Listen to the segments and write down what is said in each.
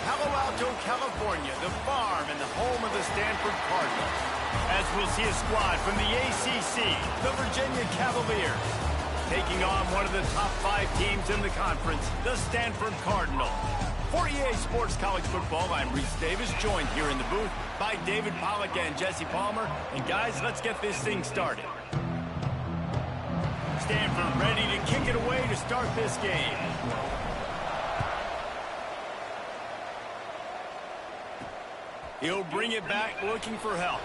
Palo Alto, California, the farm and the home of the Stanford Cardinals. As we'll see a squad from the ACC, the Virginia Cavaliers, taking on one of the top 5 teams in the conference, the Stanford Cardinals. For EA Sports College Football, I'm Reese Davis, joined here in the booth by David Pollack and Jesse Palmer. And guys, let's get this thing started. Stanford ready to kick it away to start this game. He'll bring it back looking for help.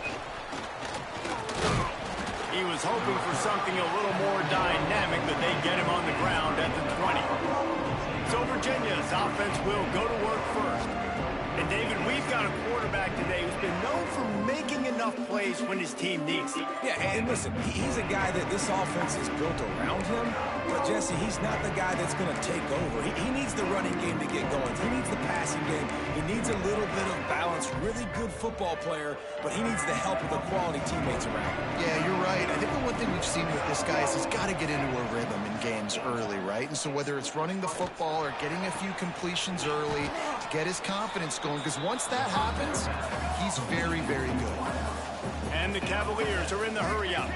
He was hoping for something a little more dynamic, but they get him on the ground at the 20. So Virginia's offense will go to work first. And David, we've got a quarterback today who's been known for making enough plays when his team needs it. Yeah, and listen, he's a guy that this offense is built around him. But, Jesse, he's not the guy that's going to take over. He needs the running game to get going. He needs the passing game. He needs a little bit of balance. Really good football player, but he needs the help of the quality teammates around him. Yeah, you're right. I think the one thing we've seen with this guy is he's got to get into a rhythm in games early, right? And so whether it's running the football or getting a few completions early to get his confidence going, because once that happens, he's very, very good. And the Cavaliers are in the hurry-up.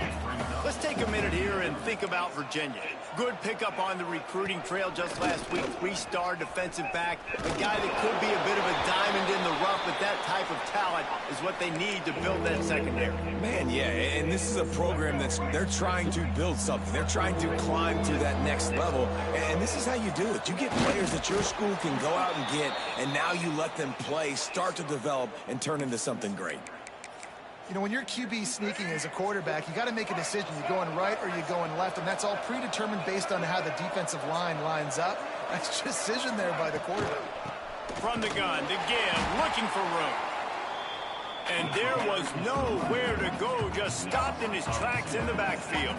Let's take a minute here and think about Virginia. Good pickup on the recruiting trail just last week. 3-star defensive back. A guy that could be a bit of a diamond in the rough, but that type of talent is what they need to build that secondary. Man, yeah, and this is a program they're trying to build something. They're trying to climb to that next level, and this is how you do it. You get players that your school can go out and get, and now you let them play, start to develop, and turn into something great. You know, when you're QB sneaking as a quarterback, you got to make a decision. You're going right or you're going left, and that's all predetermined based on how the defensive line lines up. That's decision there by the quarterback. From the gun, the give, looking for room. And there was nowhere to go, just stopped in his tracks in the backfield.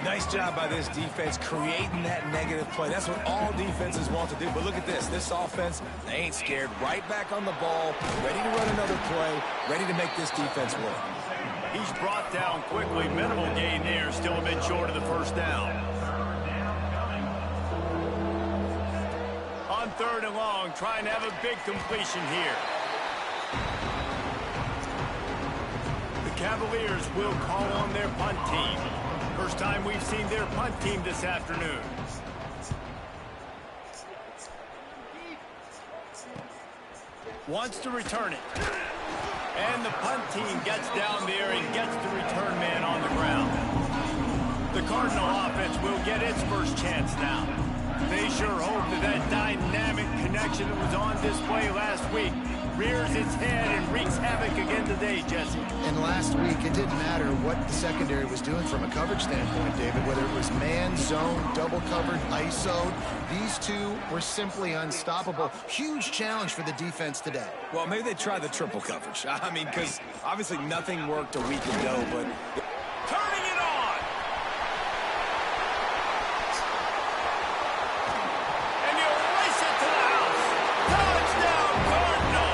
Nice job by this defense creating that negative play. That's what all defenses want to do. But look at this. This offense, they ain't scared. Right back on the ball, ready to run another play, ready to make this defense work. He's brought down quickly. Minimal gain there, still a bit short of the first down. On 3rd and long, trying to have a big completion here. The Cavaliers will call on their punt team. First time we've seen their punt team this afternoon. Wants to return it. And the punt team gets down there and gets the return man on the ground. The Cardinal offense will get its first chance now. They sure hope that dynamic connection that was on display last week rears its head and wreaks havoc again today, Jesse. And last week, it didn't matter what the secondary was doing from a coverage standpoint, David, whether it was man, zone, double covered, ISO'd. These two were simply unstoppable. Huge challenge for the defense today. Well, maybe they try the triple coverage. I mean, because obviously nothing worked a week ago, but... Turning it on! And he'll race it to the house! Touchdown, Cardinal!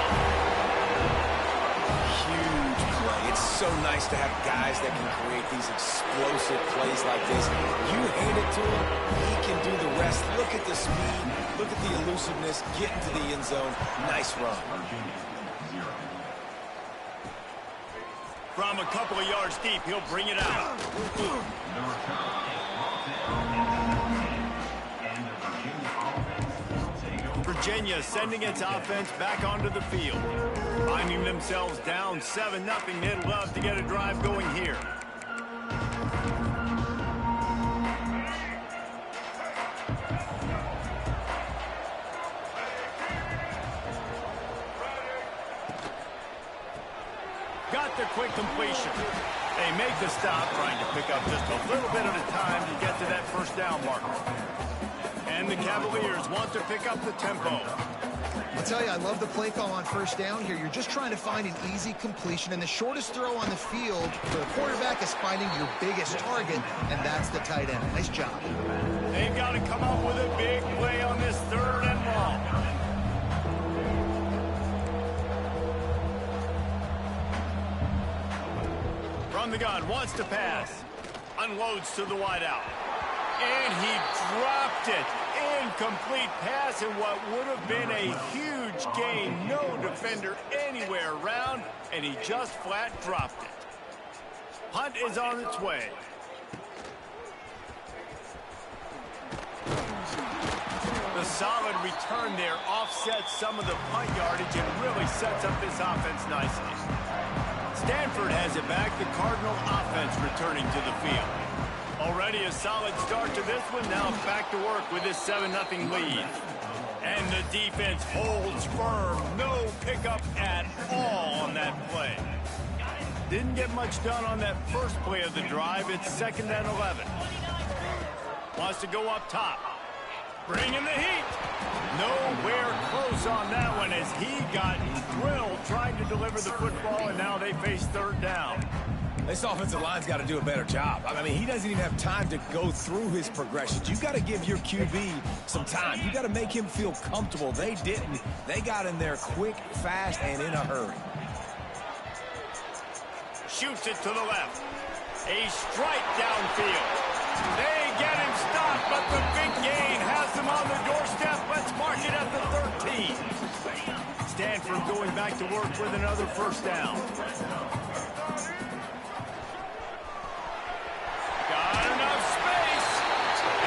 Huge play. It's so nice to have guys that can create these explosive plays like this. You hand it to him, he can do the rest. Look at the speed, look at the elusiveness, get into the end zone. Nice run. From a couple of yards deep, he'll bring it out. Virginia sending its offense back onto the field. Finding themselves down 7-0. They'd love to get a drive going here. Got the quick completion. They make the stop, trying to pick up just a little bit at a time to get to that first down marker. And the Cavaliers want to pick up the tempo. I'll tell you, I love the play call on first down here. You're just trying to find an easy completion, and the shortest throw on the field for the quarterback is finding your biggest target, and that's the tight end. Nice job. They've got to come up with a big play on this 3rd and long. From the gun, wants to pass. Unloads to the wideout. And he dropped it Incomplete pass and what would have been a huge gain. No defender anywhere around, and he just flat dropped it. Punt is on its way. The solid return there offsets some of the punt yardage and really sets up this offense nicely. Stanford has it back. The Cardinal offense returning to the field. Already a solid start to this one. Now back to work with this 7-0 lead. And the defense holds firm. No pickup at all on that play. Didn't get much done on that first play of the drive. It's 2nd and 11. Wants to go up top. Bringing the heat. Nowhere close on that one as he got thrilled trying to deliver the football, and now they face 3rd down. This offensive line's got to do a better job. I mean, he doesn't even have time to go through his progressions. You got to give your QB some time. You got to make him feel comfortable. They didn't. They got in there quick, fast, and in a hurry. Shoots it to the left. A strike downfield. They get him stopped, but the big gain has them on the doorstep. Let's mark it at the 13. Stanford going back to work with another 1st down. Got enough space,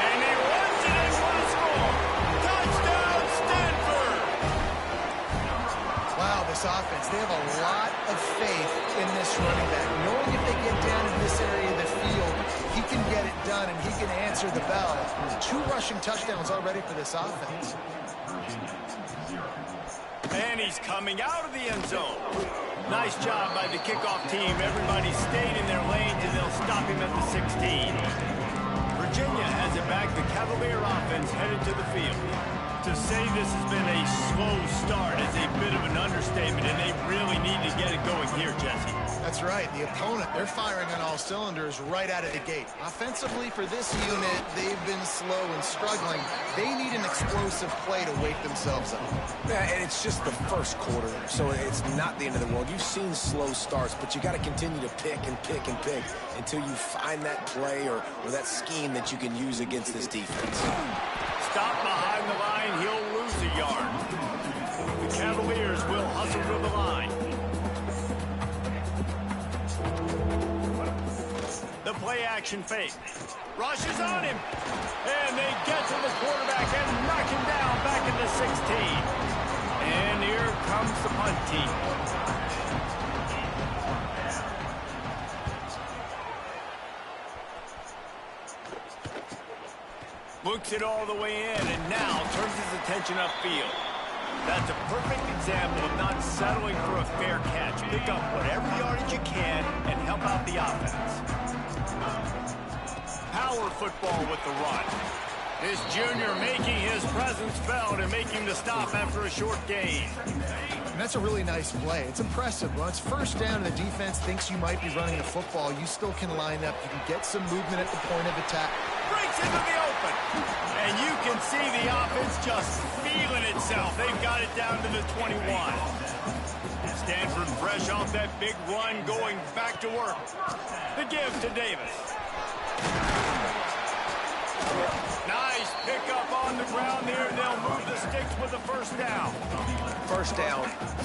and he runs it in for the score. Touchdown, Stanford! Wow, this offense, they have a lot of faith in this running back. Knowing if they get down in this area of the field, he can get it done and he can answer the bell. 2 rushing touchdowns already for this offense. And he's coming out of the end zone. Nice job by the kickoff team. Everybody stayed in their lanes, and they'll stop him at the 16. Virginia has it back. The Cavalier offense headed to the field. To say this has been a slow start is a bit of an understatement, and they really need to get it going here, Jesse. That's right. The opponent, they're firing on all cylinders right out of the gate. Offensively, for this unit, they've been slow and struggling. They need an explosive play to wake themselves up. Yeah, and it's just the first quarter, so it's not the end of the world. You've seen slow starts, but you got to continue to pick and pick and pick until you find that play or that scheme that you can use against this defense. Stop behind the line, he'll lose a yard. The Cavaliers will hustle to the line. The play action fake. Rush is on him. And they get to the quarterback and knock him down back at the 16. And here comes the punt team. Looks it all the way in and now turns his attention upfield. That's a perfect example of not settling for a fair catch. Pick up whatever yardage you can and help out the offense. Power football with the run. This junior making his presence felt and making the stop after a short gain. And that's a really nice play. It's impressive. When it's 1st down and the defense thinks you might be running the football, you still can line up. You can get some movement at the point of attack. Breaks into the open. And you can see the offense just feeling itself. They've got it down to the 21. Stanford fresh off that big run, going back to work. The give to Davis. Nice pickup on the ground there. They'll move the sticks with a 1st down. 1st down,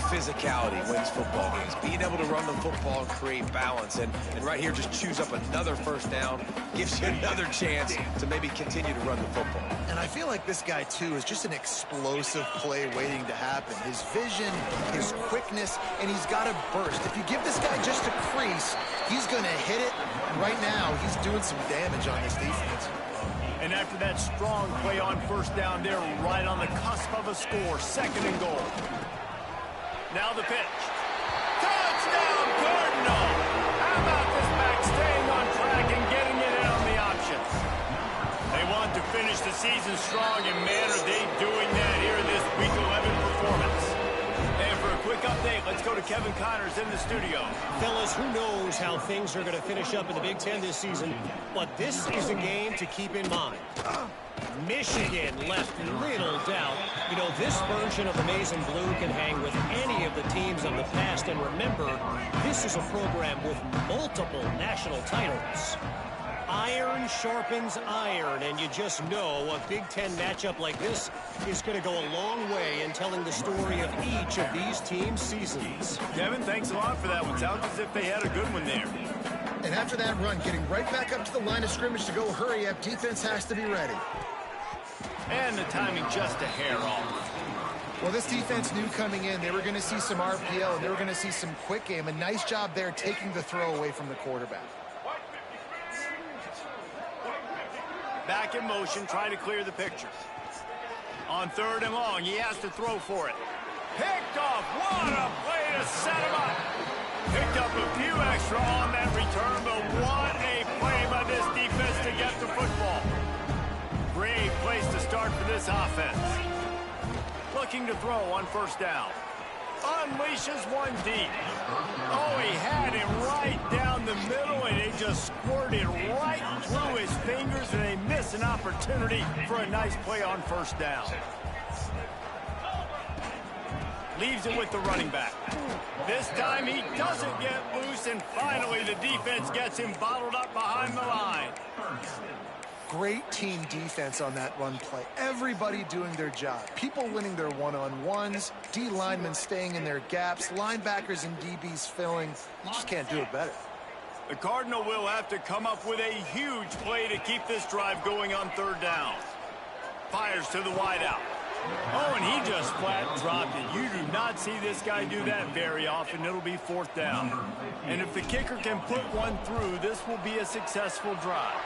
physicality wins football games. Being able to run the football and create balance. And right here, just choose up another 1st down. Gives you another chance to maybe continue to run the football. And I feel like this guy, too, is just an explosive play waiting to happen. His vision, his quickness, and he's got a burst. If you give this guy just a crease, he's going to hit it. And right now, he's doing some damage on this defense. And after that strong play on 1st down, they're right on the cusp of a score. 2nd and goal. Now the pitch. Touchdown, Cardinal! How about this back staying on track and getting it in on the option? They want to finish the season strong, and man, are they doing that here in this Week 11 performance. And for a quick update, let's go to Kevin Connors in the studio. Fellas, who knows how things are going to finish up in the Big Ten this season, but this is a game to keep in mind. Michigan left little doubt. You know, this version of the Maize and Blue can hang with any of the teams of the past, and remember, this is a program with multiple national titles. Iron sharpens iron, and you just know a Big Ten matchup like this is going to go a long way in telling the story of each of these teams' seasons. Kevin, thanks a lot for that one. Sounds as if they had a good one there. And after that run, getting right back up to the line of scrimmage to go hurry up, defense has to be ready. And the timing just a hair off. Well, this defense knew coming in they were going to see some RPO, and they were going to see some quick game. A nice job there taking the throw away from the quarterback. Back in motion, trying to clear the picture. On 3rd and long, he has to throw for it. Picked off. What a play to set him up. Picked up a few extra on that return, but what a play by this defense to get the football. Great place to start for this offense. Looking to throw on 1st down. Unleashes one deep. Oh, he had it right down the middle, and it just squirted right through his fingers, and they miss an opportunity for a nice play on 1st down. Leaves it with the running back. This time he doesn't get loose, and finally the defense gets him bottled up behind the line. Great team defense on that run play. Everybody doing their job. People winning their one-on-ones, D linemen staying in their gaps, linebackers and DBs filling. You just can't do it better. The Cardinal will have to come up with a huge play to keep this drive going on 3rd down. Fires to the wideout. Oh, and he just flat dropped it. You do not see this guy do that very often. It'll be 4th down. And if the kicker can put one through, this will be a successful drive.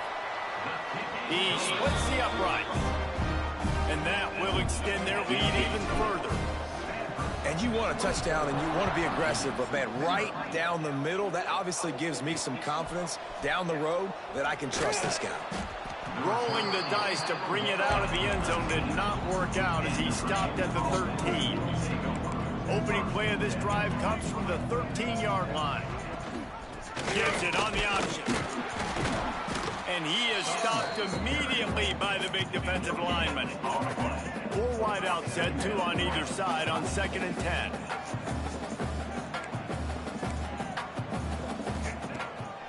He splits the uprights. And that will extend their lead even further. And you want a touchdown and you want to be aggressive, but man, right down the middle, that obviously gives me some confidence down the road that I can trust this guy. Rolling the dice to bring it out of the end zone did not work out as he stopped at the 13. Opening play of this drive comes from the 13-yard line. Gives it on the option. And he is stopped immediately by the big defensive lineman. 4 wide out set, 2 on either side on 2nd and 10.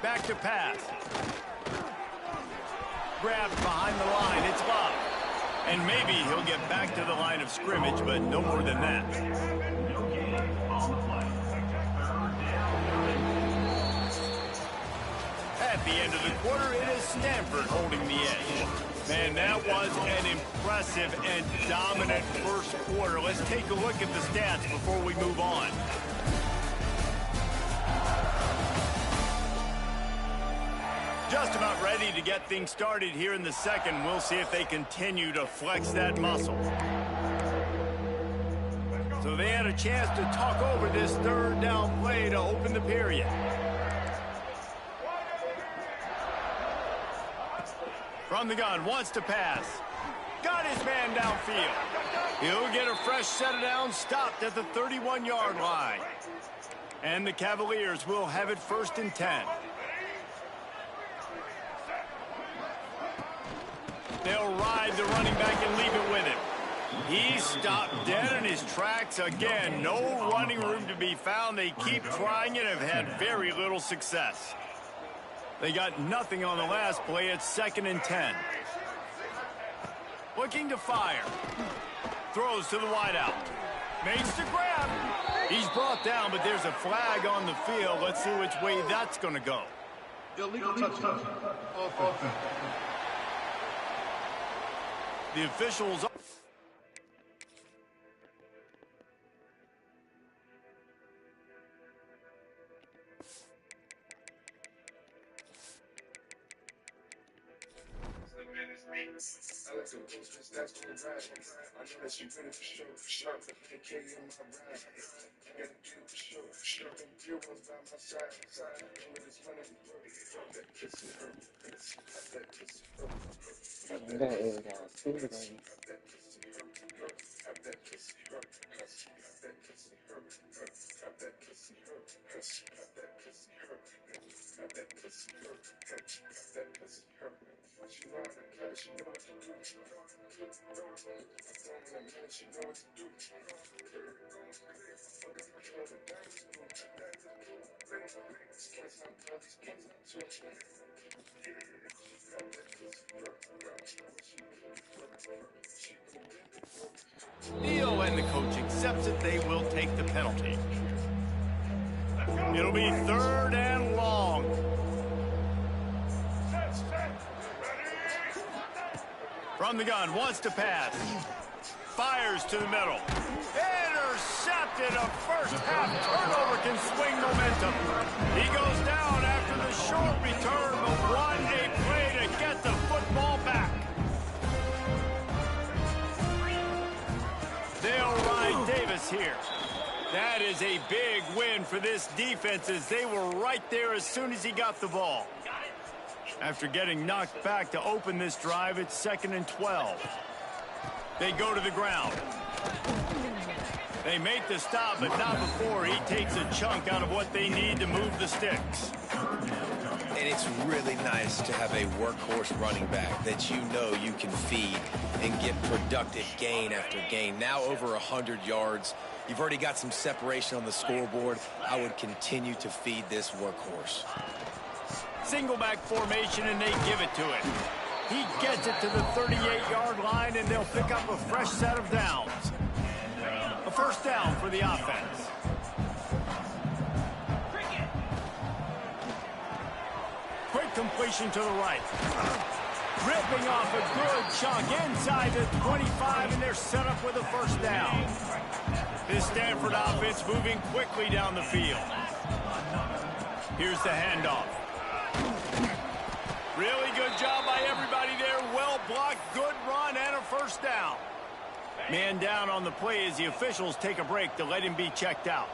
Back to pass. Grabbed behind the line. It's Bob. And maybe he'll get back to the line of scrimmage, but no more than that. At the end of the quarter, it is Stanford holding the edge. Man, that was an impressive and dominant first quarter. Let's take a look at the stats before we move on. Just about ready to get things started here in the second. We'll see if they continue to flex that muscle. So they had a chance to talk over this 3rd down play to open the period. From the gun, wants to pass. Got his man downfield. He'll get a fresh set of downs, stopped at the 31-yard line. And the Cavaliers will have it 1st and 10. They'll ride the running back and leave it with him. He's stopped dead in his tracks again. No running room to be found. They keep trying it and have had very little success. They got nothing on the last play. It's 2nd and 10. Looking to fire. Throws to the wideout. Makes the grab. He's brought down, but there's a flag on the field. Let's see which way that's going to go. Illegal touchdown. Offense. The officials... Neal and the coach accepts that they will take the penalty. It'll be 3rd and long. From the gun, wants to pass. Fires to the middle. Intercepted. A first-half turnover can swing momentum. He goes down after the short return, but what a play to get the football back. They'll ride Davis here. That is a big win for this defense as they were right there as soon as he got the ball. After getting knocked back to open this drive, it's 2nd and 12. They go to the ground. They make the stop, but not before he takes a chunk out of what they need to move the sticks. And it's really nice to have a workhorse running back that you know you can feed and get productive gain after gain. Now over 100 yards. You've already got some separation on the scoreboard. I would continue to feed this workhorse. Single back formation, and they give it to him. He gets it to the 38-yard line, and they'll pick up a fresh set of downs. A first down for the offense. Quick completion to the right. Ripping off a good chunk inside the 25, and they're set up with a first down. This Stanford offense moving quickly down the field. Here's the handoff. Really good job by everybody there. Well blocked, good run, and a first down. Man down on the play as the officials take a break to let him be checked out.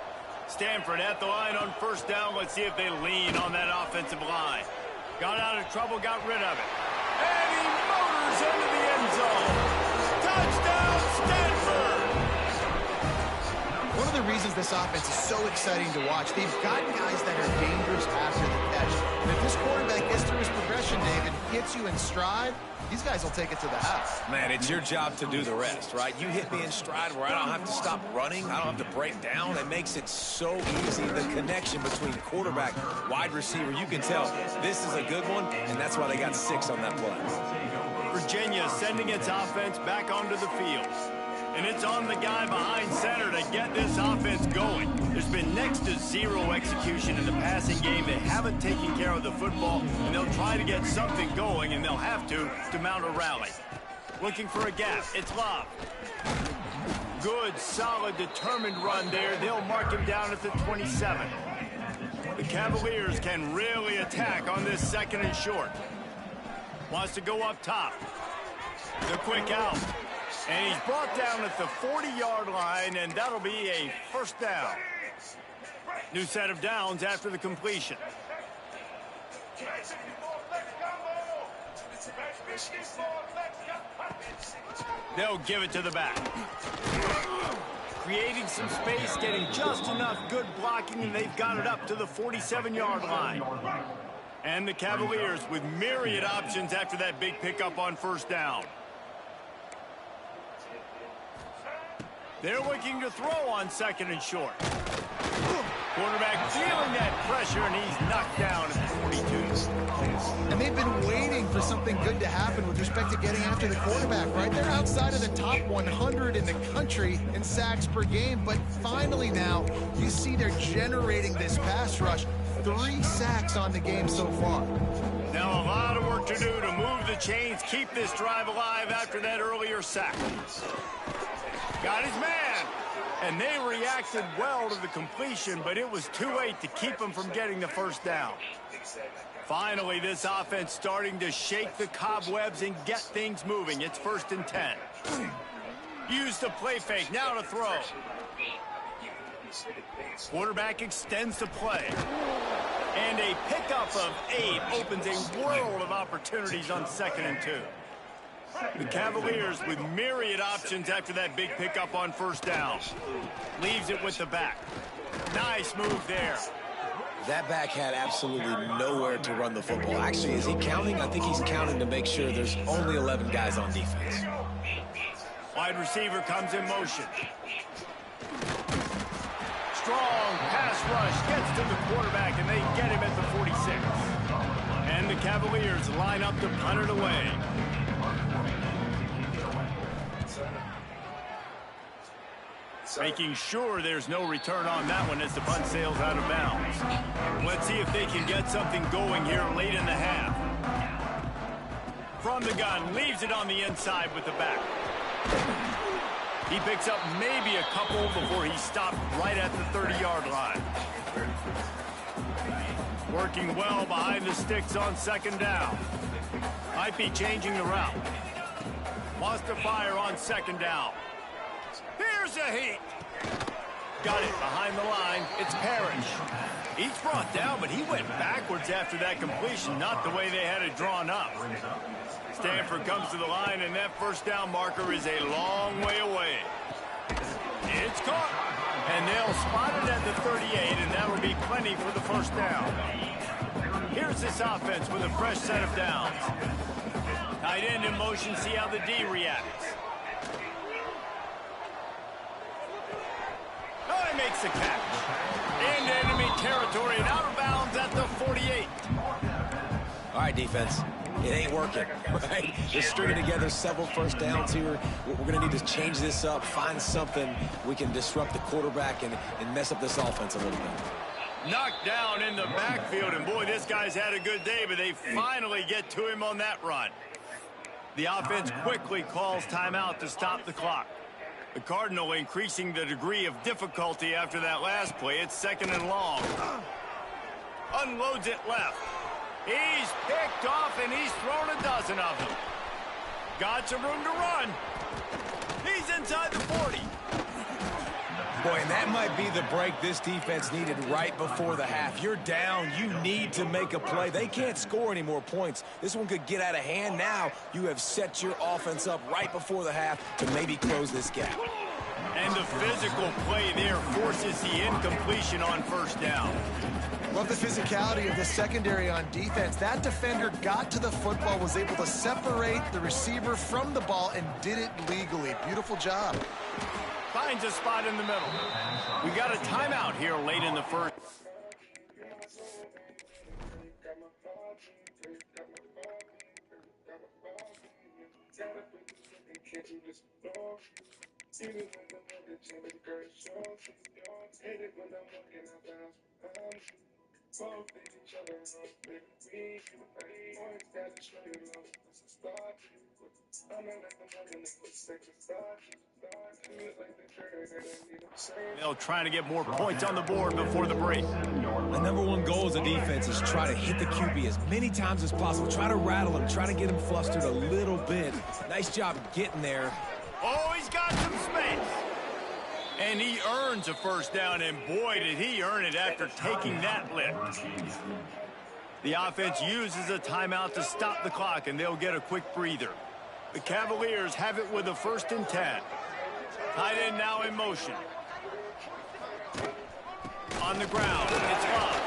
Stanford at the line on first down. Let's see if they lean on that offensive line. Got out of trouble, got rid of it. And he motors into the end zone. Touchdown, Stanford! One of the reasons this offense is so exciting to watch, they've got guys that are dangerous after the catch. And if this quarterback gets through his progression, David, hits you in stride, these guys will take it to the house. Man, it's your job to do the rest, right? You hit me in stride where I don't have to stop running. I don't have to break down. It makes it so easy. The connection between quarterback, wide receiver, you can tell this is a good one, and that's why they got 6 on that play. Virginia sending its offense back onto the field. And it's on the guy behind center to get this offense going. There's been next to zero execution in the passing game. They haven't taken care of the football, and they'll try to get something going, and they'll have to mount a rally. Looking for a gap. It's Love. Good, solid, determined run there. They'll mark him down at the 27. The Cavaliers can really attack on this 2nd and short. Wants to go up top. The quick out. And he's brought down at the 40-yard line, and that'll be a first down. New set of downs after the completion. They'll give it to the back. Creating some space, getting just enough good blocking, and they've got it up to the 47-yard line. And the Cavaliers with myriad options after that big pickup on first down. They're looking to throw on 2nd and short. Quarterback feeling that pressure, and he's knocked down at the 42. And they've been waiting for something good to happen with respect to getting after the quarterback, right? They're outside of the top 100 in the country in sacks per game, but finally now you see they're generating this pass rush. 3 sacks on the game so far. Now a lot of work to do to move the chains, keep this drive alive after that earlier sack. Got his man. And they reacted well to the completion, but it was too late to keep them from getting the first down. Finally, this offense starting to shake the cobwebs and get things moving. It's 1st and 10. Use the play fake, now to throw. Quarterback extends the play. And a pickup of 8 opens a world of opportunities on 2nd and 2. The Cavaliers with myriad options after that big pickup on first down. Leaves it with the back. Nice move there. That back had absolutely nowhere to run the football. Actually, is he counting? I think he's counting to make sure there's only 11 guys on defense. Wide receiver comes in motion. Strong pass rush gets to the quarterback, and they get him at the 46. And the Cavaliers line up to punt it away. Making sure there's no return on that one as the punt sails out of bounds. Let's see if they can get something going here late in the half. From the gun, leaves it on the inside with the back. He picks up maybe a couple before he stopped right at the 30-yard line. Working well behind the sticks on second down. Might be changing the route. Wants to fire on second down. Here's a heat. Got it behind the line. It's Parrish. He's brought down, but he went backwards after that completion, not the way they had it drawn up. Stanford comes to the line, and that first down marker is a long way away. It's caught. And they'll spot it at the 38, and that will be plenty for the first down. Here's this offense with a fresh set of downs. Tight end in motion, see how the D reacts. Oh, he makes the catch. Into enemy territory and out of bounds at the 48. All right, defense. It ain't working, right? Just stringing together several first downs here. We're going to need to change this up, find something we can disrupt the quarterback and mess up this offense a little bit. Knocked down in the backfield, and boy, this guy's had a good day, but they finally get to him on that run. The offense quickly calls timeout to stop the clock. The Cardinal increasing the degree of difficulty after that last play. It's second and long. Unloads it left. He's picked off, and he's thrown a dozen of them. Got some room to run. He's inside the 40. Boy, and that might be the break this defense needed right before the half. You're down. You need to make a play. They can't score any more points. This one could get out of hand. Now you have set your offense up right before the half to maybe close this gap. And the physical play there forces the incompletion on first down. Love the physicality of the secondary on defense. That defender got to the football, was able to separate the receiver from the ball, and did it legally. Beautiful job. Finds a spot in the middle. We got a timeout here late in the first. They're trying to get more points on the board before the break. The number one goal as a defense is try to hit the QB as many times as possible. Try to rattle him. Try to get him flustered a little bit. Nice job getting there. Oh, he's got some space. And he earns a first down, and boy, did he earn it after taking that lift. The offense uses a timeout to stop the clock, and they'll get a quick breather. The Cavaliers have it with a 1st and 10. Tight end now in motion. On the ground, it's Love.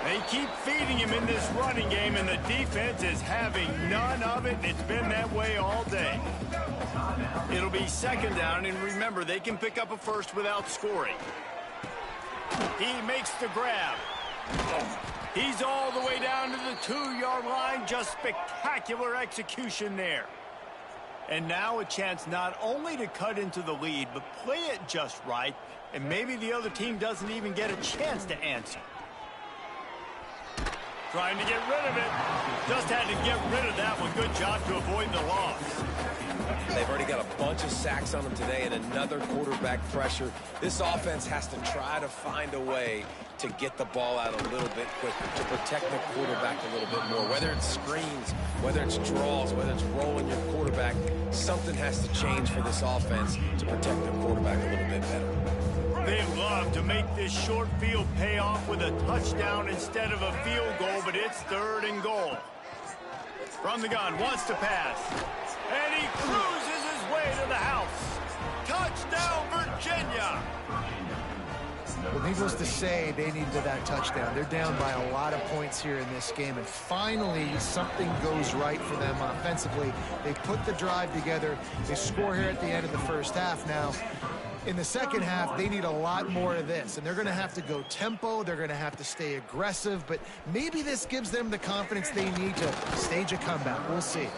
They keep feeding him in this running game, and the defense is having none of it, and it's been that way all day. It'll be second down, and remember, they can pick up a first without scoring. He makes the grab. He's all the way down to the 2-yard line. Just spectacular execution there. And now a chance not only to cut into the lead, but play it just right, and maybe the other team doesn't even get a chance to answer. Trying to get rid of it. Just had to get rid of that one. Good job to avoid the loss. They've already got a bunch of sacks on them today and another quarterback pressure. This offense has to try to find a way to get the ball out a little bit quicker, to protect the quarterback a little bit more. Whether it's screens, whether it's draws, whether it's rolling your quarterback, something has to change for this offense to protect the quarterback a little bit better. They love to make this short field pay off with a touchdown instead of a field goal, but it's 3rd and goal. From the gun, wants to pass. And he cruises his way to the house. Touchdown, Virginia! Well, needless to say, they needed that touchdown. They're down by a lot of points here in this game, and finally something goes right for them offensively. They put the drive together. They score here at the end of the first half. Now, In the second half, they need a lot more of this, and they're going to have to go tempo. They're going to have to stay aggressive, but maybe this gives them the confidence they need to stage a comeback. We'll see.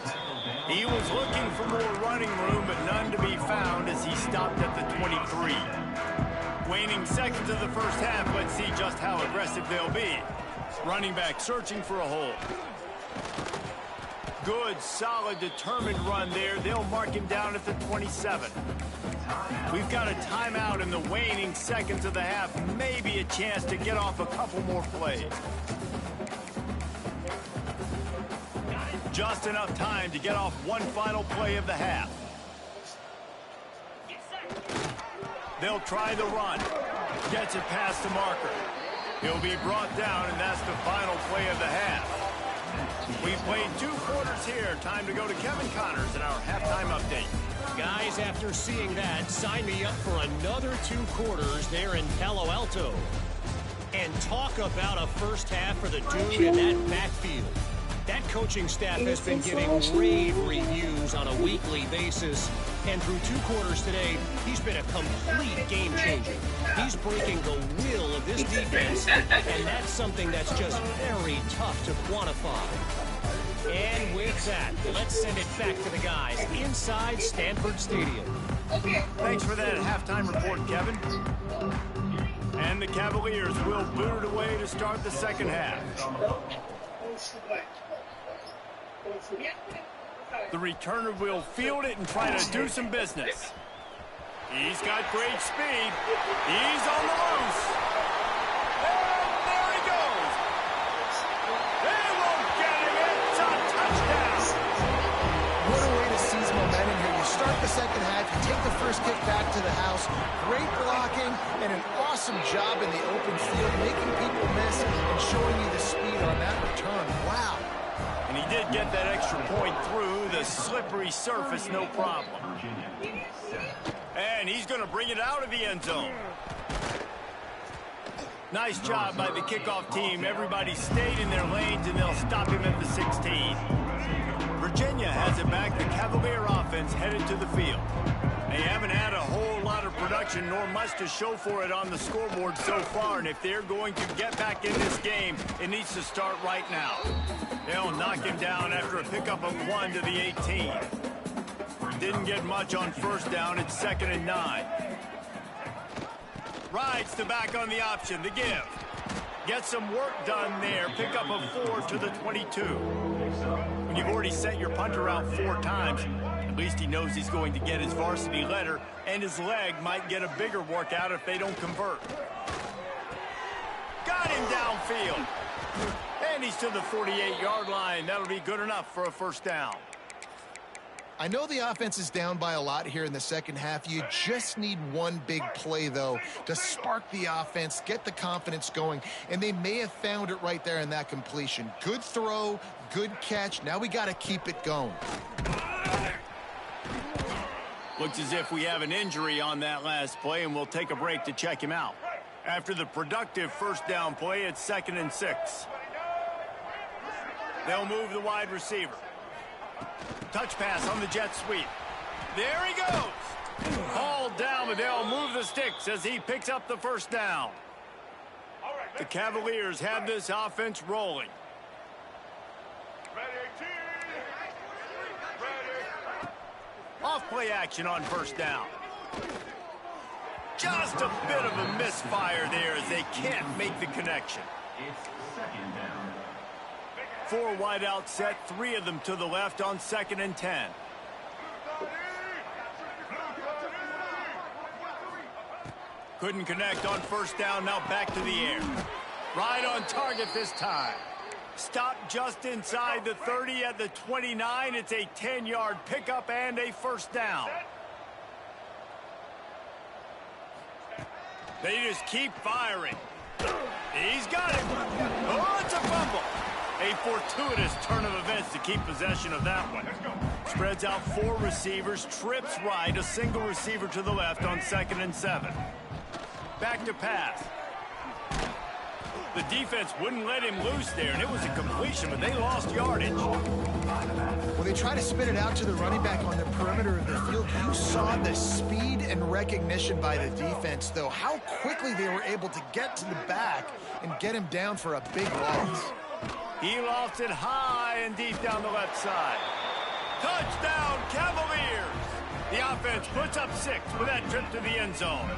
He was looking for more running room, but none to be found as he stopped at the 23. Waning seconds of the first half, let's see just how aggressive they'll be. Running back searching for a hole. Good, solid, determined run there. They'll mark him down at the 27. We've got a timeout in the waning seconds of the half. Maybe a chance to get off a couple more plays. Just enough time to get off one final play of the half. They'll try the run. Gets it past the marker. He'll be brought down, and that's the final play of the half. We've played 2 quarters here. Time to go to Kevin Connors in our halftime update. Guys, after seeing that, sign me up for another 2 quarters there in Palo Alto. And talk about a first half for the dude in that backfield. That coaching staff has been giving rave reviews on a weekly basis. And through 2 quarters today, he's been a complete game changer. He's breaking the will of this defense, and that's something that's just very tough to quantify. And with that, let's send it back to the guys inside Stanford Stadium. Thanks for that halftime report, Kevin. And the Cavaliers will boot it away to start the second half. The returner will field it and try to do some business. He's got great speed. He's on the loose. And there he goes. They won't get him. It's a touchdown. What a way to seize momentum here. You start the second half, you take the first kick back to the house. Great blocking and an awesome job in the open field, making people miss and showing you the speed on that return. Wow. And he did get that extra point through the slippery surface, no problem. And he's going to bring it out of the end zone. Nice job by the kickoff team. Everybody stayed in their lanes, and they'll stop him at the 16. Virginia has it back. The Cavalier offense headed to the field. They haven't had a whole lot of production, nor much to show for it on the scoreboard so far. And if they're going to get back in this game, it needs to start right now. They'll knock him down after a pickup of 1 to the 18. Didn't get much on first down. It's 2nd and 9. Rides the back on the option. The give. Get some work done there. Pick up a 4 to the 22. When you've already sent your punter out 4 times, at least he knows he's going to get his varsity letter, and his leg might get a bigger workout if they don't convert. Got him downfield. And he's to the 48-yard line. That'll be good enough for a first down. I know the offense is down by a lot here in the second half. You just need one big play, though, to spark the offense, get the confidence going, and they may have found it right there in that completion. Good throw, good catch. Now we got to keep it going. Looks as if we have an injury on that last play, and we'll take a break to check him out. After the productive first down play, it's 2nd and 6. They'll move the wide receiver. Touch pass on the jet sweep. There he goes. Hauled down, but they'll move the sticks as he picks up the first down. The Cavaliers have this offense rolling. Off play action on first down. Just a bit of a misfire there as they can't make the connection. 4 wide out set, 3 of them to the left on 2nd and 10. Couldn't connect on first down, now back to the air. Right on target this time. Stop just inside the 30 at the 29. It's a 10-yard pickup and a first down. They just keep firing. He's got it. Oh, it's a fumble. A fortuitous turn of events to keep possession of that one. Spreads out 4 receivers, trips right, a single receiver to the left on 2nd and 7. Back to pass. The defense wouldn't let him loose there, and it was a completion, but they lost yardage. When they try to spin it out to the running back on the perimeter of the field, you saw the speed and recognition by the defense, though, how quickly they were able to get to the back and get him down for a big loss. He lost it high and deep down the left side. Touchdown, Cavaliers! The offense puts up 6 with that trip to the end zone.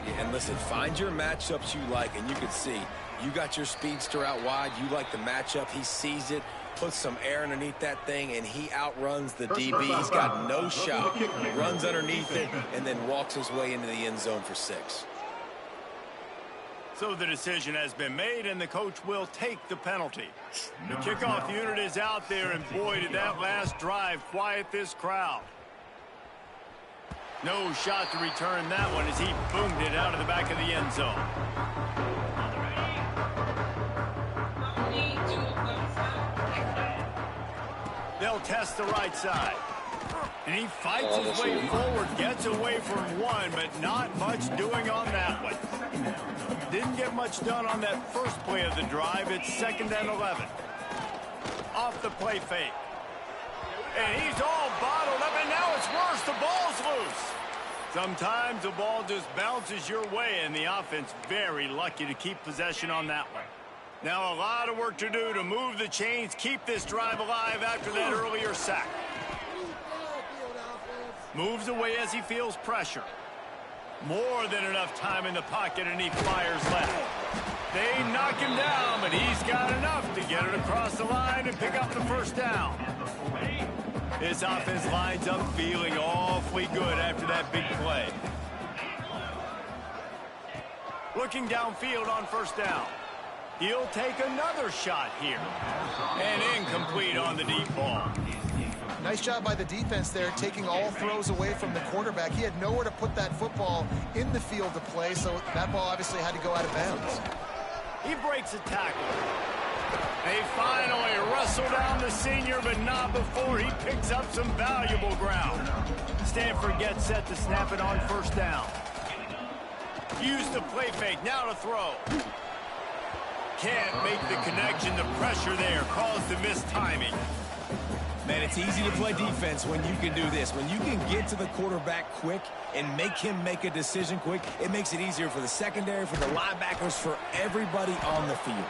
Yeah, and listen, find your matchups you like, and you can see you got your speedster out wide. You like the matchup. He sees it, puts some air underneath that thing, and he outruns the DB. He's got no shot. Runs underneath it, and then walks his way into the end zone for 6. So the decision has been made, and the coach will take the penalty. The kickoff unit is out there, and boy, did that last drive quiet this crowd. No shot to return that one as he boomed it out of the back of the end zone. They'll test the right side. And he fights his way forward, gets away from one, but not much doing on that one. Didn't get much done on that first play of the drive. It's 2nd and 11. Off the play fake. And he's all bottled up, and now it's worse. The ball's loose. Sometimes the ball just bounces your way, and the offense very lucky to keep possession on that one. Now a lot of work to do to move the chains, keep this drive alive after that earlier sack. Moves away as he feels pressure. More than enough time in the pocket, and he fires left. They knock him down, but he's got enough to get it across the line and pick up the first down. This offense lines up feeling awfully good after that big play. Looking downfield on first down. He'll take another shot here. And incomplete on the deep ball. Nice job by the defense there, taking all throws away from the quarterback. He had nowhere to put that football in the field to play, so that ball obviously had to go out of bounds. He breaks a tackle. They finally wrestle down the senior, but not before he picks up some valuable ground. Stanford gets set to snap it on first down. Use the play fake, now to throw. Can't make the connection. The pressure there caused the missed timing. Man, it's easy to play defense when you can do this. When you can get to the quarterback quick and make him make a decision quick, it makes it easier for the secondary, for the linebackers, for everybody on the field.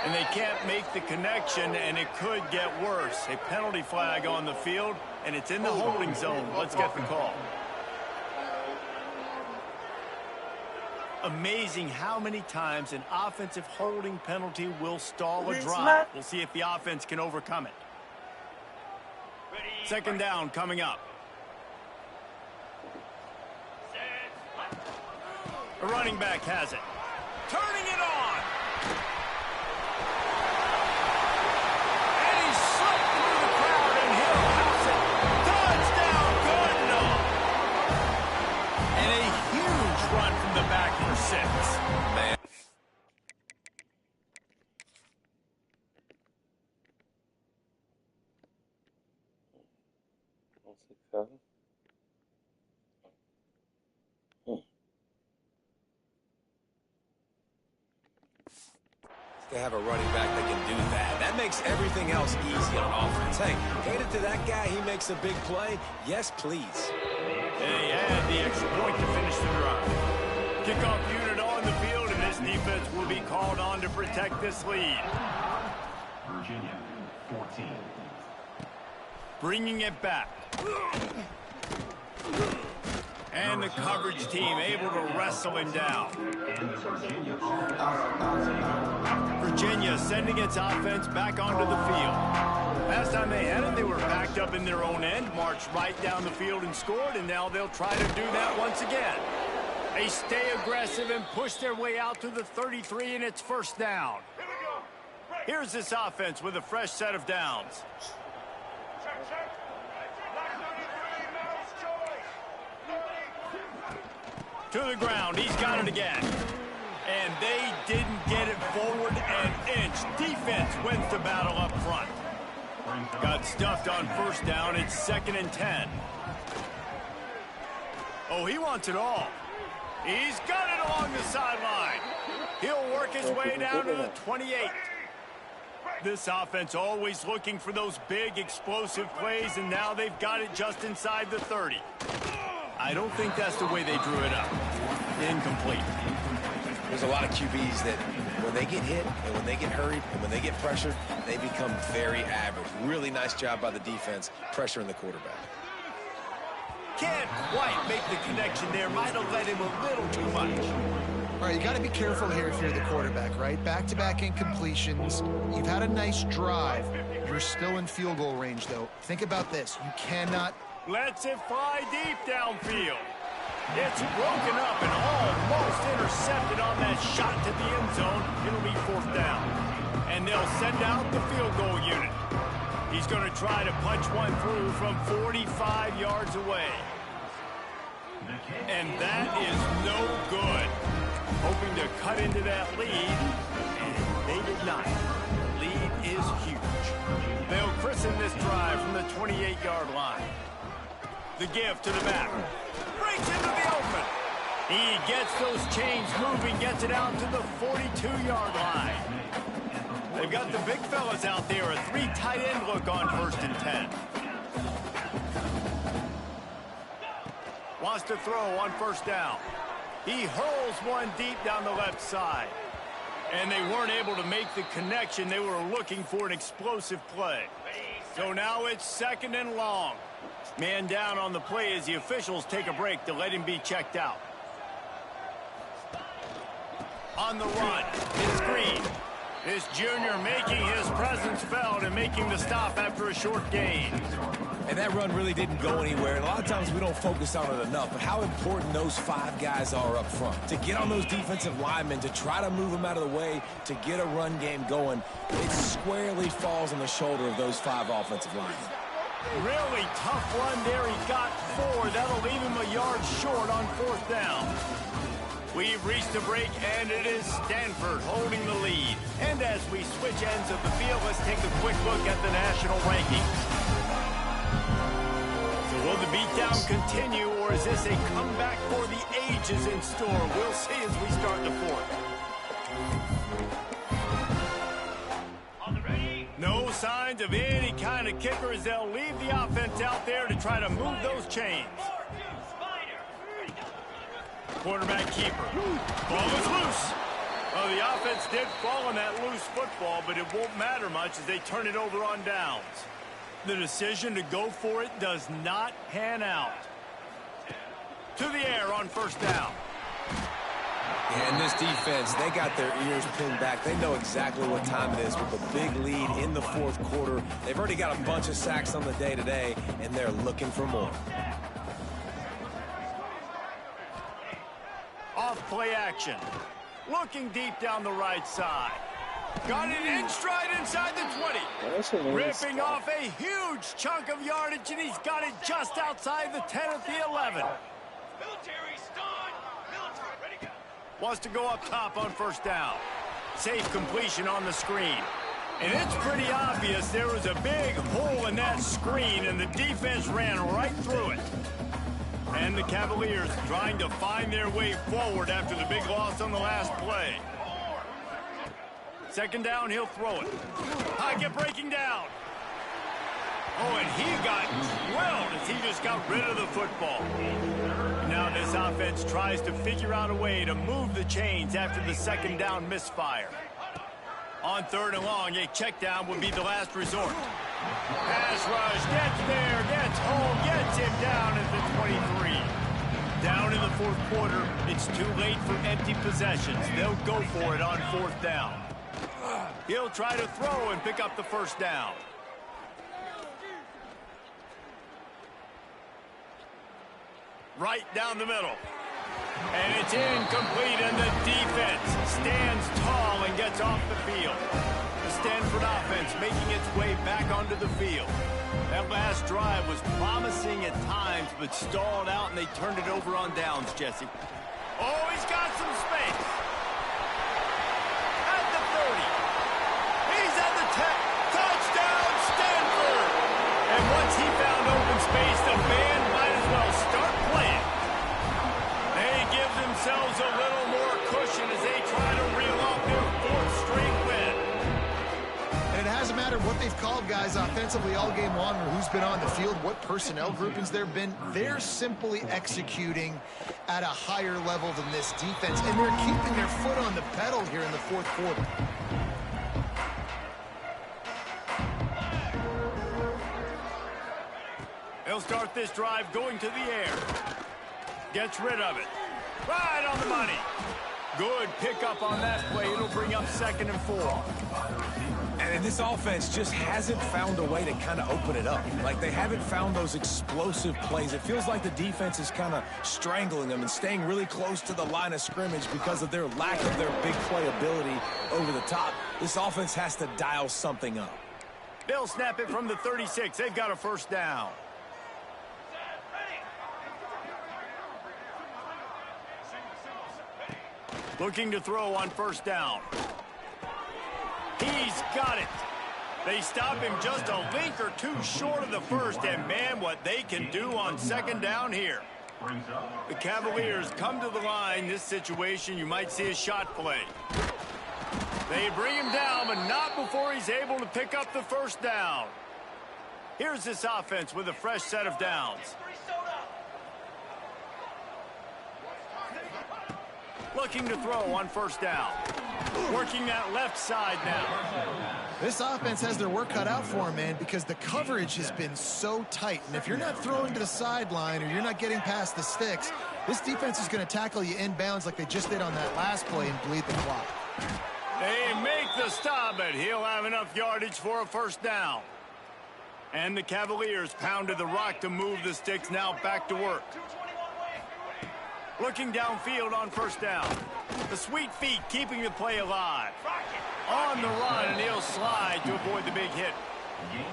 And they can't make the connection, and it could get worse. A penalty flag on the field, and it's in the holding zone. Let's get the call. Amazing how many times an offensive holding penalty will stall a drive. We'll see if the offense can overcome it. 2nd down coming up. The running back has it. Turning it on. And he slipped through the crowd, and he'll pass it. Touchdown, good enough. And a huge run from the back for 6. Man. To have a running back that can do that. That makes everything else easy on offense. Hey, hand it to that guy. He makes a big play. Yes, please. And he had the extra point to finish the drive. Kickoff unit on the field, and this defense will be called on to protect this lead. Virginia, 14. Bringing it back. And the coverage team able to wrestle him down. Virginia sending its offense back onto the field. Last time they had it, they were backed up in their own end, marched right down the field and scored, and now they'll try to do that once again. They stay aggressive and push their way out to the 33, and it's first down. Here's this offense with a fresh set of downs. To the ground, he's got it again. And they didn't get it forward an inch. Defense wins the battle up front. Got stuffed on first down, it's 2nd and 10. Oh, he wants it all. He's got it along the sideline. He'll work his way down to the 28. This offense always looking for those big, explosive plays, and now they've got it just inside the 30. I don't think that's the way they drew it up. Incomplete. There's a lot of QBs that when they get hit and when they get hurried and when they get pressured, they become very average. Really nice job by the defense pressuring the quarterback. Can't quite make the connection there. Might have let him a little too much. All right, you got to be careful here if you're the quarterback, right? Back-to-back incompletions. You've had a nice drive. You're still in field goal range, though. Think about this. You cannot... Lets it fly deep downfield. It's broken up and almost intercepted on that shot to the end zone. It'll be 4th down. And they'll send out the field goal unit. He's going to try to punch one through from 45 yards away. And that is no good. Hoping to cut into that lead, and they did not. The lead is huge. They'll christen this drive from the 28-yard line. The give to the back. Breaks into the open. He gets those chains moving, gets it out to the 42-yard line. They've got the big fellas out there, a 3 tight end look on 1st and 10. Wants to throw on 1st down. He hurls one deep down the left side. And they weren't able to make the connection. They were looking for an explosive play. So now it's 2nd and long. Man down on the play as the officials take a break to let him be checked out. On the run, it's Green. This junior making his presence felt and making the stop after a short gain. And that run really didn't go anywhere. And a lot of times we don't focus on it enough, but how important those 5 guys are up front. To get on those defensive linemen, to try to move them out of the way, to get a run game going, it squarely falls on the shoulder of those 5 offensive linemen. Really tough run there. He got 4. That'll leave him a yard short on 4th down. We've reached the break, and it is Stanford holding the lead. And as we switch ends of the field, let's take a quick look at the national rankings. So will the beatdown continue, or is this a comeback for the ages in store? We'll see as we start the 4th. No signs of any kind of kicker as they'll leave the offense out there to try to move those chains. Quarterback keeper. Ball is loose. Well, the offense did fall on that loose football, but it won't matter much as they turn it over on downs. The decision to go for it does not pan out. To the air on 1st down. And this defense, they got their ears pinned back. They know exactly what time it is with a big lead in the 4th quarter. They've already got a bunch of sacks on the day today, and they're looking for more. Off play action. Looking deep down the right side. Got it in stride inside the 20. Ripping off a huge chunk of yardage, and he's got it just outside the 10 at the 11. Wants to go up top on 1st down. Safe completion on the screen. And it's pretty obvious there was a big hole in that screen, and the defense ran right through it. And the Cavaliers trying to find their way forward after the big loss on the last play. 2nd down, he'll throw it. Pocket breaking down. Oh, and he got drilled as he just got rid of the football. Now this offense tries to figure out a way to move the chains after the 2nd down misfire. On 3rd and long, a check down would be the last resort. Pass rush, gets there, gets home, gets him down at the 23. Down in the 4th quarter, it's too late for empty possessions. They'll go for it on 4th down. He'll try to throw and pick up the 1st down. Right down the middle. And it's incomplete, and the defense stands tall and gets off the field. The Stanford offense making its way back onto the field. That last drive was promising at times, but stalled out, and they turned it over on downs, Jesse. Oh, he's got some space. At the 30. He's at the 10. Touchdown, Stanford! And once he found open space, the band might as well start playing. They give themselves a little more cushion as they try to reel matter what they've called guys offensively all game long or who's been on the field, what personnel groupings there have been, they're simply executing at a higher level than this defense, and they're keeping their foot on the pedal here in the fourth quarter. He'll start this drive going to the air. Gets rid of it. Right on the money. Good pickup on that play. It'll bring up 2nd and 4. And this offense just hasn't found a way to kind of open it up. Like, they haven't found those explosive plays. It feels like the defense is kind of strangling them and staying really close to the line of scrimmage because of their lack of their big play ability over the top. This offense has to dial something up. They'll snap it from the 36. They've got a first down. Looking to throw on first down. He's got it. They stop him just a link or two short of the first, and man, what they can do on 2nd down here. The Cavaliers come to the line. This situation, you might see a shot play. They bring him down, but not before he's able to pick up the first down. Here's this offense with a fresh set of downs. Looking to throw on first down. Working that left side now. This offense has their work cut out for them, man, because the coverage has been so tight. And if you're not throwing to the sideline or you're not getting past the sticks, this defense is going to tackle you inbounds like they just did on that last play and bleed the clock. They make the stop, but he'll have enough yardage for a first down. And the Cavaliers pounded the rock to move the sticks, now back to work. Looking downfield on first down. The sweet feet keeping the play alive. On the run, and he'll slide to avoid the big hit.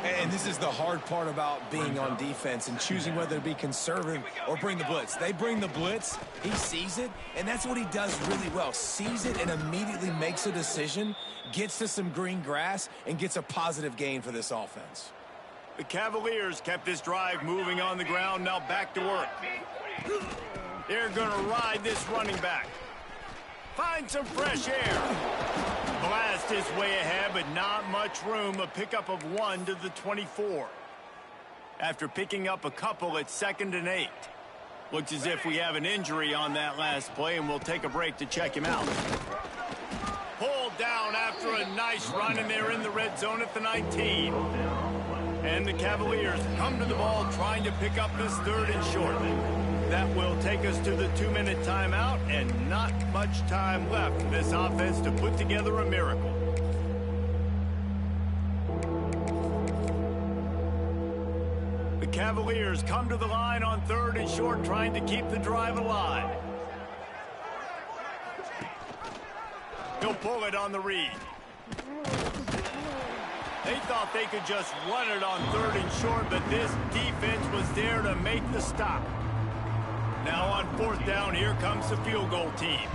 And this is the hard part about being on defense and choosing whether to be conservative or bring the blitz. They bring the blitz, he sees it, and that's what he does really well. Sees it and immediately makes a decision, gets to some green grass, and gets a positive gain for this offense. The Cavaliers kept this drive moving on the ground, now back to work. They're going to ride this running back. Find some fresh air. Blast his way ahead, but not much room. A pickup of 1 to the 24. After picking up a couple at 2nd and 8. Looks as if we have an injury on that last play, and we'll take a break to check him out. Pulled down after a nice run, and they're in the red zone at the 19. And the Cavaliers come to the ball trying to pick up this 3rd and short. That will take us to the 2-minute timeout, and not much time left for this offense to put together a miracle. The Cavaliers come to the line on 3rd and short, trying to keep the drive alive. He'll pull it on the read. They thought they could just run it on 3rd and short, but this defense was there to make the stop. Now on 4th down, here comes the field goal team.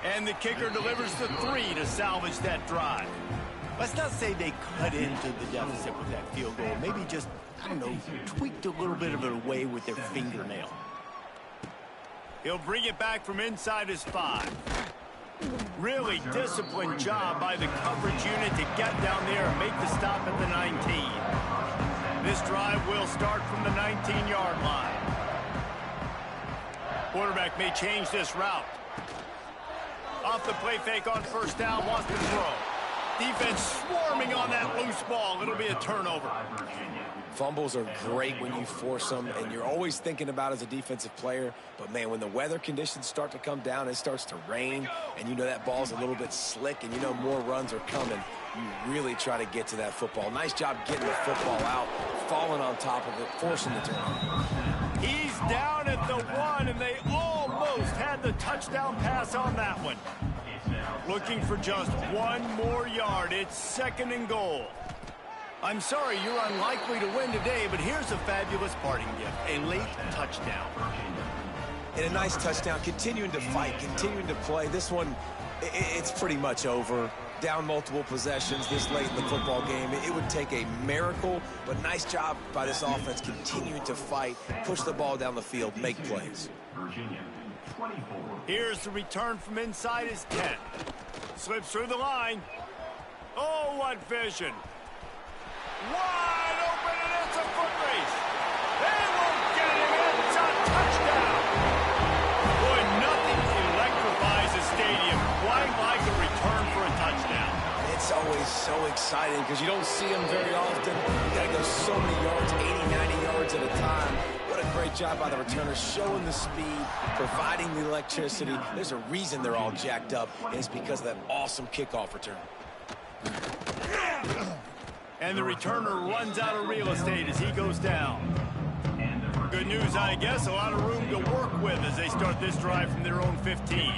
And the kicker delivers the 3 to salvage that drive. Let's not say they cut into the deficit with that field goal. Maybe just, I don't know, tweaked a little bit of it away with their fingernail. He'll bring it back from inside his 5. Really disciplined job by the coverage unit to get down there and make the stop at the 19. This drive will start from the 19-yard line. Quarterback may change this route. Off the play fake on first down, wants to throw. Defense swarming on that loose ball. It'll be a turnover. Fumbles are great when you force them, and you're always thinking about as a defensive player. But, man, when the weather conditions start to come down, it starts to rain, and you know that ball's a little bit slick, and you know more runs are coming, you really try to get to that football. Nice job getting the football out, falling on top of it, forcing the turnover. He's down at the 1, and they almost had the touchdown pass on that one. Looking for just 1 more yard. It's 2nd and goal. I'm sorry you're unlikely to win today, but here's a fabulous parting gift, a late touchdown. And a nice touchdown, continuing to fight, continuing to play. This one, it's pretty much over. Down multiple possessions this late in the football game. It would take a miracle, but nice job by this offense continuing to fight, push the ball down the field, make plays. Here's the return from inside his 10. Slips through the line. Oh, what vision. Wide open, and it's a foot race. They won't get him. It's a touchdown. Boy, nothing electrifies a stadium quite like a return for a touchdown. It's always so exciting because you don't see them very often. You got to go so many yards, 80, 90 yards at a time. What a great job by the returner, showing the speed, providing the electricity. There's a reason they're all jacked up, and it's because of that awesome kickoff return. And the returner runs out of real estate as he goes down. Good news, I guess, a lot of room to work with as they start this drive from their own 15.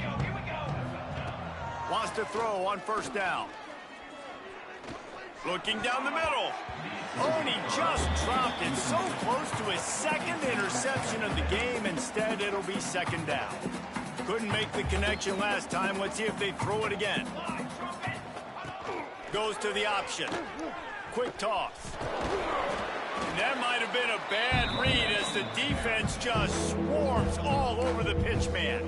Wants to throw on first down. Looking down the middle. Oh, and he just dropped it so close to his second interception of the game. Instead, it'll be second down. Couldn't make the connection last time. Let's see if they throw it again. Goes to the option. Quick toss. And that might have been a bad read as the defense just swarms all over the pitch man.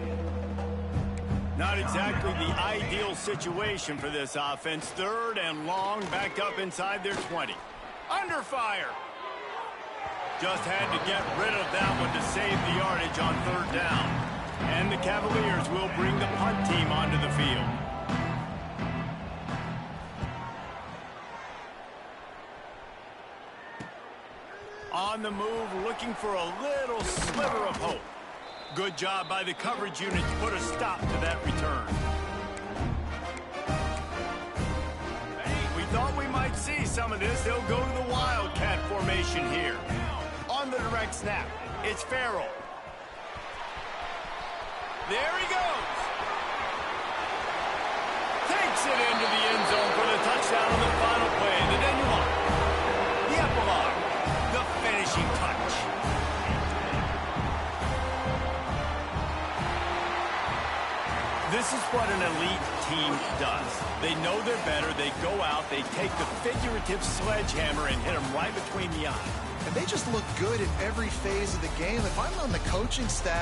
Not exactly the ideal situation for this offense. Third and long, backed up inside their 20. Under fire. Just had to get rid of that one to save the yardage on third down. And the Cavaliers will bring the punt team onto the field. On the move, looking for a little sliver of hope. Good job by the coverage unit to put a stop to that return. We thought we might see some of this. They'll go to the Wildcat formation here. On the direct snap, it's Farrell. There he goes. Takes it into the end zone for the touchdown on the final play. The denouement. The epilogue. The finishing touch. This is what an elite team does. They know they're better. They go out. They take the figurative sledgehammer and hit them right between the eyes. And they just look good in every phase of the game. If I'm on the coaching staff,